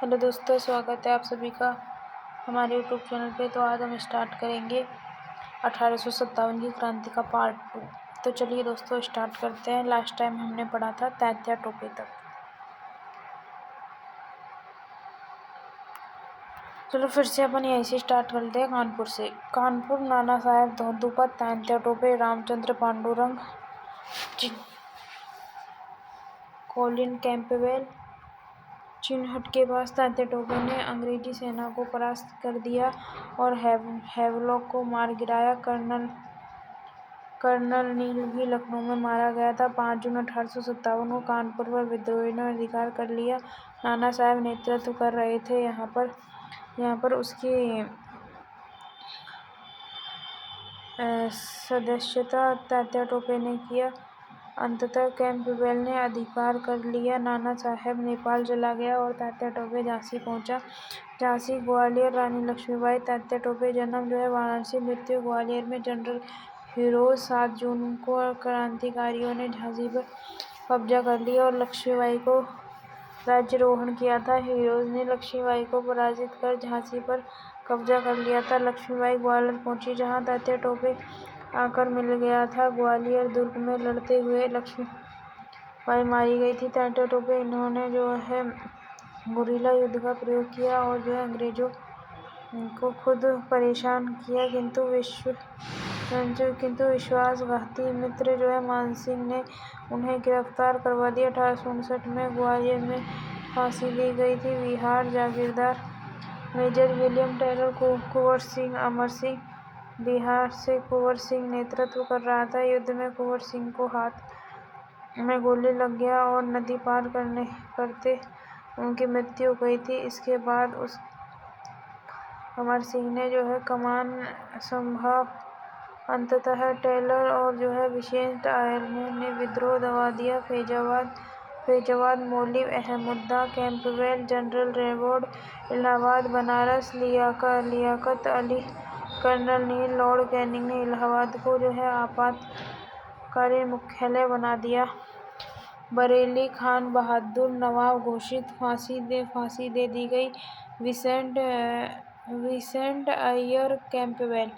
Hello दोस्तों, स्वागत है आप सभी का हमारे यूट्यूब चैनल पे। तो आज हम स्टार्ट करेंगे 1857 की क्रांति का पार्ट 2। तो चलिए दोस्तों स्टार्ट करते हैं। लास्ट टाइम हमने पढ़ा था तात्या टोपे तक। चलो फिर से अपन यहीं से स्टार्ट करते हैं, कानपुर से। Kanpur Nana Saheb धोंदूपत, Tatya Tope, Ramchandra Pandurang, Colin Campbell. चिनहट के पास तात्या टोपे ने अंग्रेजी सेना को परास्त कर दिया और हैवलॉक को मार गिराया। कर्नल नील भी लखनऊ में मारा गया था। 5 जून 1857 को कानपुर पर विद्रोहियों ने अधिकार कर लिया। नाना साहब नेतृत्व कर रहे थे यहाँ पर उसकी सदस्यता तात्या टोपे ने किया। अंततः कैंपबेल ने अधिकार कर लिया। नाना साहेब नेपाल चला गया और तात्या टोपे झांसी पहुंचा। झांसी, ग्वालियर, रानी लक्ष्मीबाई। तात्या टोपे जन्म वाराणसी, मृत्यु ग्वालियर में। जनरल फिरोज 7 जून को क्रांतिकारियों ने झांसी पर कब्जा कर लिया और लक्ष्मीबाई को राज्यारोहण किया था। फिरोज ने लक्ष्मीबाई को पराजित कर झांसी पर कब्जा कर लिया था। लक्ष्मीबाई ग्वालियर पहुंची, जहां तात्या टोपे आकर मिल गया था। ग्वालियर दुर्ग में लड़ते हुए लक्ष्मीबाई मारी गई थी। तात्या टोपे इन्होंने गुरिल्ला युद्ध का प्रयोग किया और अंग्रेजों को खुद परेशान किया, किंतु विश्वासघाती मित्र मानसिंह ने उन्हें गिरफ्तार करवा दिया। 1859 में ग्वालियर में फांसी दी गई थी। बिहार जागीरदार major William Taylor Kunwar Singh Amar Singh, Bihar से कुंवर सिंह नेतृत्व कर रहा था। युद्ध में कुंवर सिंह को हाथ में गोली लग गया और नदी पार करते उनकी मृत्यु हो गई थी। इसके बाद अमर सिंह ने कमान संभाला। अंततः टेलर और विशेष आर्मी ने विद्रोह दबा दिया। फैजाबाद, मौलवी अहमदुल्ला, कैंपबेल, जनरल रेवॉर्ड, Allahabad, Banaras, Liaquat Ali, Colonel Neill, Lord Canning ने इलाहाबाद को आपातकालीन मुख्यालय बना दिया। बरेली, खान बहादुर नवाब घोषित, फांसी दे दी गई। Vincent Eyre Campbell,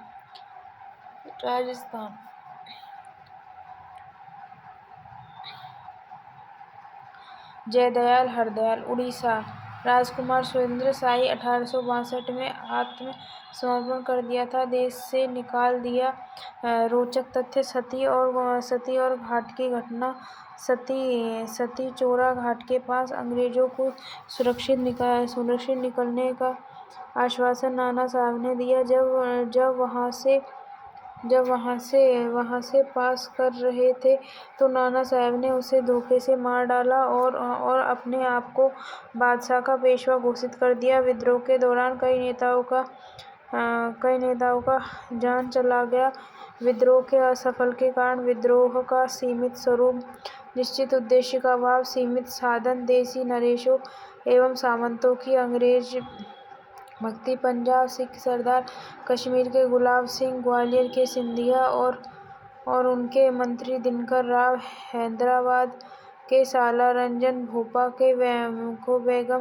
Rajasthan. Jaidayal Hardayal, Orissa. राजकुमार सुरेंद्र शाही 1862 में आत्मसमर्पण कर दिया था, देश से निकाल दिया। रोचक तथ्य: सती और घाट की घटना। सती चोरा घाट के पास अंग्रेजों को सुरक्षित निकलने का आश्वासन नाना साहब ने दिया। जब वहां से पास कर रहे थे तो नाना साहब ने उसे धोखे से मार डाला और अपने आप को बादशाह का पेशवा घोषित कर दिया। विद्रोह के दौरान कई नेताओं का जान चला गया। विद्रोह के असफल के कारण विद्रोह का सीमित स्वरूप, निश्चित उद्देश्य का अभाव, सीमित साधन, देसी नरेशों एवं सामंतों की अंग्रेज भक्ति, पंजाब सिख सरदार, कश्मीर के गुलाब सिंह, ग्वालियर के सिंधिया और उनके मंत्री दिनकर राव, हैदराबाद के सालारजंग, भोपा के बेगम,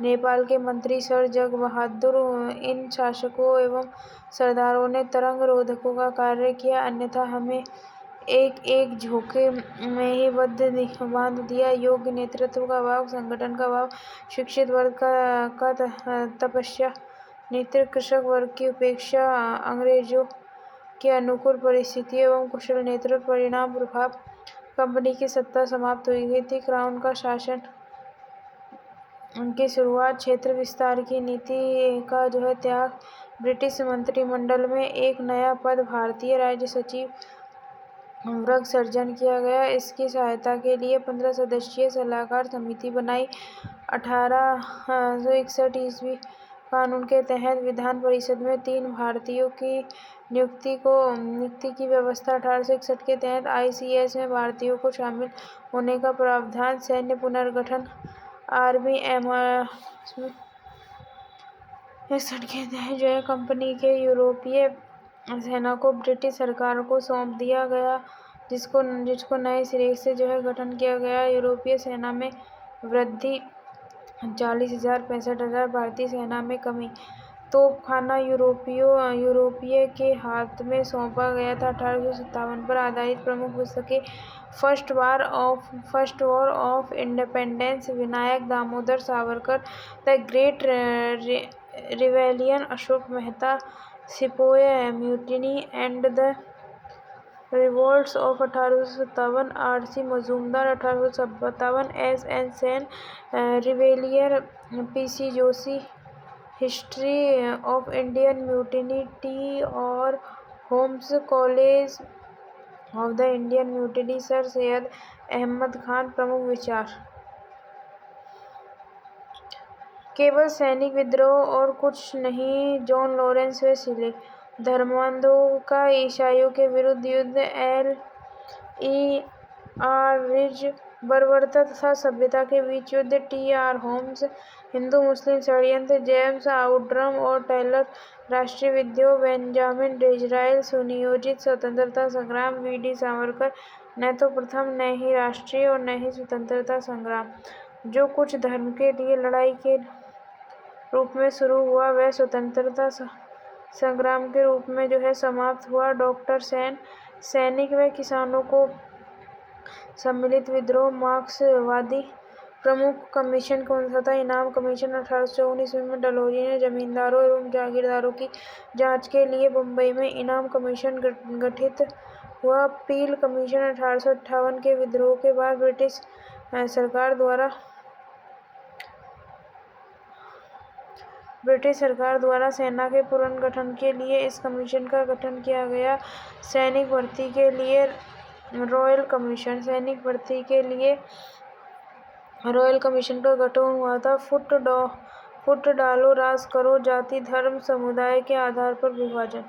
नेपाल के मंत्री सर जंग बहादुर। इन शासकों एवं सरदारों ने तरंग रोधकों का कार्य किया, अन्यथा हमें एक झोंके में ही बांध दिया। योग्य नेतृत्व का अभाव, संगठन का अभाव, शिक्षित वर्ग का तपस्या, नीति, कृषक वर्ग की उपेक्षा, अंग्रेजों के अनुकूल परिस्थितियों एवं कुशल नेतृत्व परिणाम प्रभाव, कंपनी की सत्ता समाप्त हो गई थी। क्राउन का शासन की शुरुआत, क्षेत्र विस्तार की नीति का त्याग, ब्रिटिश मंत्रिमंडल में एक नया पद, भारतीय राज्य सचिव वर्ग सृजन किया गया। इसकी सहायता के लिए 15 सदस्यीय सलाहकार समिति बनाई। 1861 ईस्वी कानून के तहत विधान परिषद में 3 भारतीयों की नियुक्ति की व्यवस्था। 1861 के तहत ICS में भारतीयों को शामिल होने का प्रावधान। सैन्य पुनर्गठन, आर्मी एनहांसमेंट। 61 के तहत कंपनी के यूरोपीय सेना को ब्रिटिश सरकार को सौंप दिया गया, जिसको नए सिरे से गठन किया गया। यूरोपीय सेना में वृद्धि 40,000 65,000 भारतीय सेना में कमी। तोपखाना यूरोपीय के हाथ में सौंपा गया था। 1857 पर आधारित प्रमुख पुस्तकें first war of independence, Vinayak Damodar Savarkar, the great rebellion, Ashok Mehta, sepoy mutiny and the revolts of 1857, R C. Majumdar 1857, S N. Sen, रिवेलियर, P C. Joshi, history of Indian mutiny, T R. Holmes, college of the Indian mutiny, Sir Syed Ahmad Khan. प्रमुख विचार: केवल सैनिक विद्रोह और कुछ नहीं। John Lawrence Wesley. धर्मांधों का ईसाइयों के विरुद्ध युद्ध, एल.ई. रिज। बर्बरता तथा सभ्यता के बीच युद्ध, टी.आर. होम्स। हिंदू मुस्लिम षड्यंत्र, जेम्स आउड्रम और टेलर। राष्ट्रीय विद्रोह, बेंजामिन डिज़राइल। सुनियोजित स्वतंत्रता संग्राम, वी.डी. सावरकर। न तो प्रथम, न ही राष्ट्रीय और न ही स्वतंत्रता संग्राम जो कुछ धर्म के लिए लड़ाई के रूप में शुरू हुआ, वह स्वतंत्रता संग्राम के रूप में समाप्त हुआ। डॉक्टर सेन। सैनिक व किसानों को सम्मिलित विद्रोह, मार्क्सवादी। प्रमुख कमीशन कौन सा था? इनाम कमीशन। 1854 ईस्वी में डलहौजी ने जमींदारों एवं जागीरदारों की जांच के लिए बंबई में इनाम कमीशन गठित हुआ। पील कमीशन। 1858 के विद्रोह के बाद ब्रिटिश सरकार द्वारा सेना के पुनर्गठन के लिए इस कमीशन का गठन किया गया। सैनिक भर्ती के लिए रॉयल कमीशन। सैनिक भर्ती के लिए रॉयल कमीशन का गठन हुआ था। फुट डालो, राज करो, जाति धर्म समुदाय के आधार पर विभाजन।